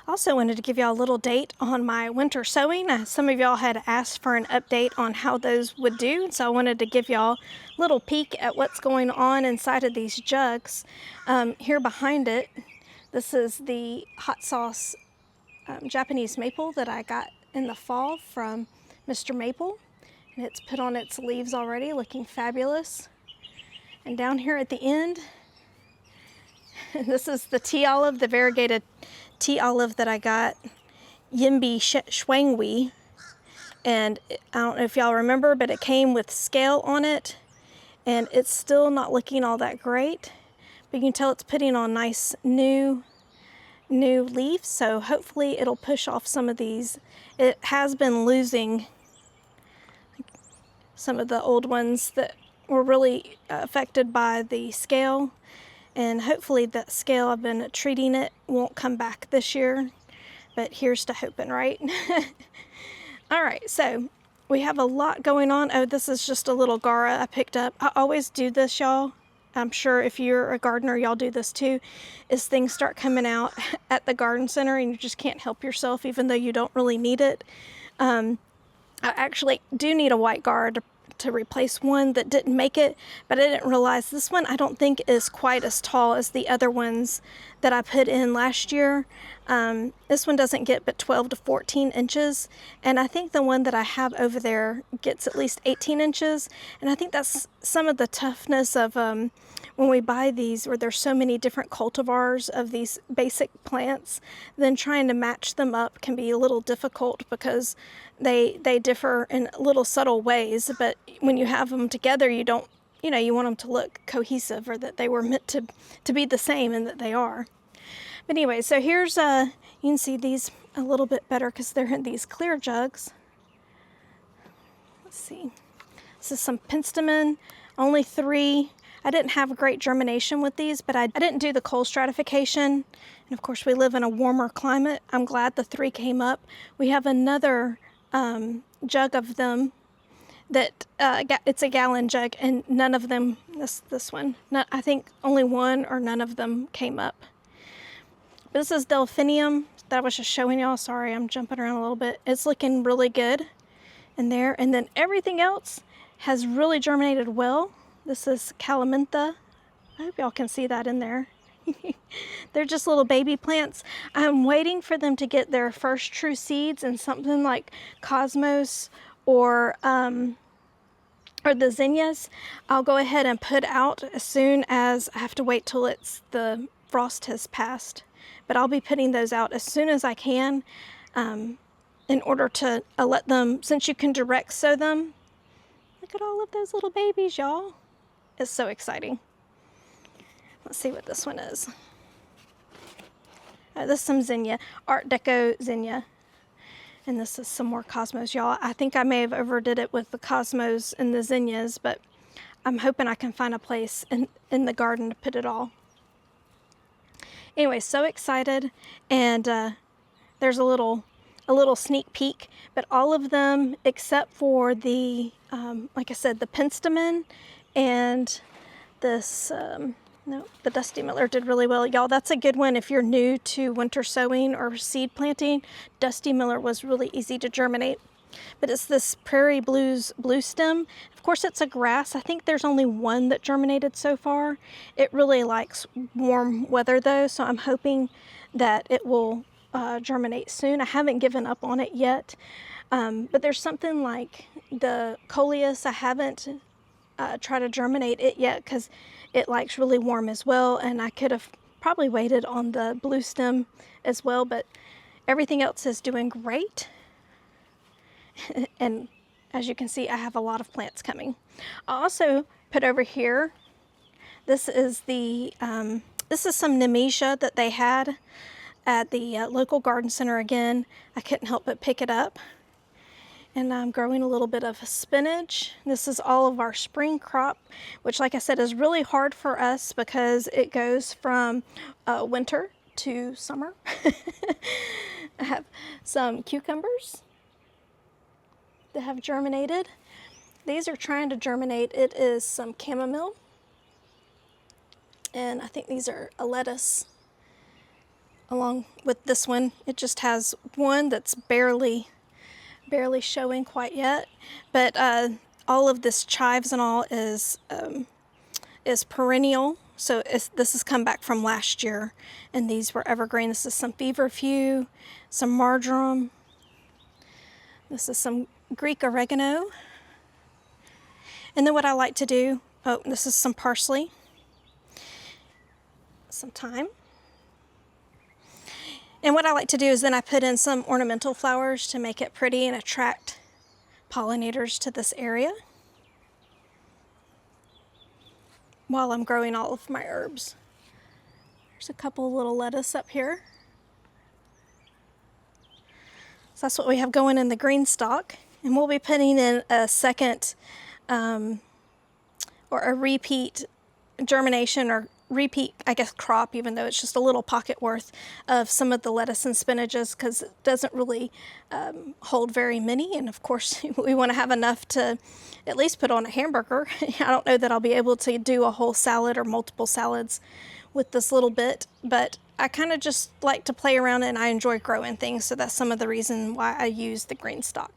Also wanted to give y'all a little date on my winter sowing. Some of y'all had asked for an update on how those would do, so I wanted to give y'all a little peek at what's going on inside of these jugs. Here behind it, this is the hot sauce Japanese maple that I got in the fall from Mr. Maple, and it's put on its leaves already, looking fabulous. And down here at the end, this is the tea olive, the variegated tea olive that I got, Yimby Shwangwi. And I don't know if y'all remember, but it came with scale on it, and it's still not looking all that great. But you can tell it's putting on nice new leaves, so hopefully it'll push off some of these. It has been losing some of the old ones that were really affected by the scale. And hopefully that scale, I've been treating it, won't come back this year. But here's to hoping, right? All right, so we have a lot going on. Oh, this is just a little Gaura I picked up. I always do this, y'all. I'm sure if you're a gardener, y'all do this too, is things start coming out at the garden center and you just can't help yourself, even though you don't really need it. I actually do need a white Gaura to replace one that didn't make it, but I didn't realize this one I don't think is quite as tall as the other ones that I put in last year. This one doesn't get but 12 to 14 inches, and I think the one that I have over there gets at least 18 inches, and I think that's some of the toughness of when we buy these, where there's so many different cultivars of these basic plants, then trying to match them up can be a little difficult because they differ in little subtle ways, but when you have them together, you don't, you want them to look cohesive, or that they were meant to be the same, and that they are. But anyway, so here's, you can see these a little bit better because they're in these clear jugs. Let's see. This is some penstemon, only 3. I didn't have great germination with these, but I didn't do the cold stratification. And of course, we live in a warmer climate. I'm glad the 3 came up. We have another jug of them that it's a gallon jug, and none of them, this one, I think only one or none of them came up. This is delphinium that I was just showing y'all. Sorry, I'm jumping around a little bit. It's looking really good in there. And then everything else has really germinated well. This is calamintha. I hope y'all can see that in there. They're just little baby plants. I'm waiting for them to get their first true seeds in something like Cosmos or the zinnias. I'll go ahead and put out as soon as I have to wait till the frost has passed. But I'll be putting those out as soon as I can in order to let them, since you can direct sow them. Look at all of those little babies, y'all. It's so exciting. Let's see what this one is. This is some zinnia, Art Deco zinnia. And this is some more Cosmos, y'all. I think I may have overdid it with the Cosmos and the zinnias, but I'm hoping I can find a place in the garden to put it all. Anyway, so excited, and there's a little sneak peek, but all of them except for the, like I said, the penstemon and this, no, the Dusty Miller did really well. Y'all, that's a good one if you're new to winter sowing or seed planting. Dusty Miller was really easy to germinate. But it's this Prairie Blues blue stem. Of course, it's a grass. I think there's only one that germinated so far. It really likes warm weather though, so I'm hoping that it will germinate soon. I haven't given up on it yet, but there's something like the coleus. I haven't tried to germinate it yet because it likes really warm as well, and I could have probably waited on the blue stem as well, but everything else is doing great. And as you can see, I have a lot of plants coming. I also put over here, this is some Nemesia that they had at the local garden center again. I couldn't help but pick it up. And I'm growing a little bit of spinach. This is all of our spring crop, which, like I said, is really hard for us because it goes from winter to summer. I have some cucumbers that have germinated. These are trying to germinate. It is some chamomile, and I think these are a lettuce. along with this one. It just has one that's barely showing quite yet, but all of this chives and all is perennial. So this has come back from last year, and these were evergreen. This is some feverfew, some marjoram. This is some Greek oregano. And then what I like to do, oh, this is some parsley, some thyme. And what I like to do is then I put in some ornamental flowers to make it pretty and attract pollinators to this area while I'm growing all of my herbs. There's a couple little lettuce up here. So that's what we have going in the GreenStalk. And we'll be putting in a second or a repeat germination, or repeat, I guess, crop, even though it's just a little pocket worth of some of the lettuce and spinaches, because it doesn't really hold very many. And of course, we want to have enough to at least put on a hamburger. I don't know that I'll be able to do a whole salad or multiple salads with this little bit, but I kind of just like to play around and I enjoy growing things. So that's some of the reason why I use the GreenStalk.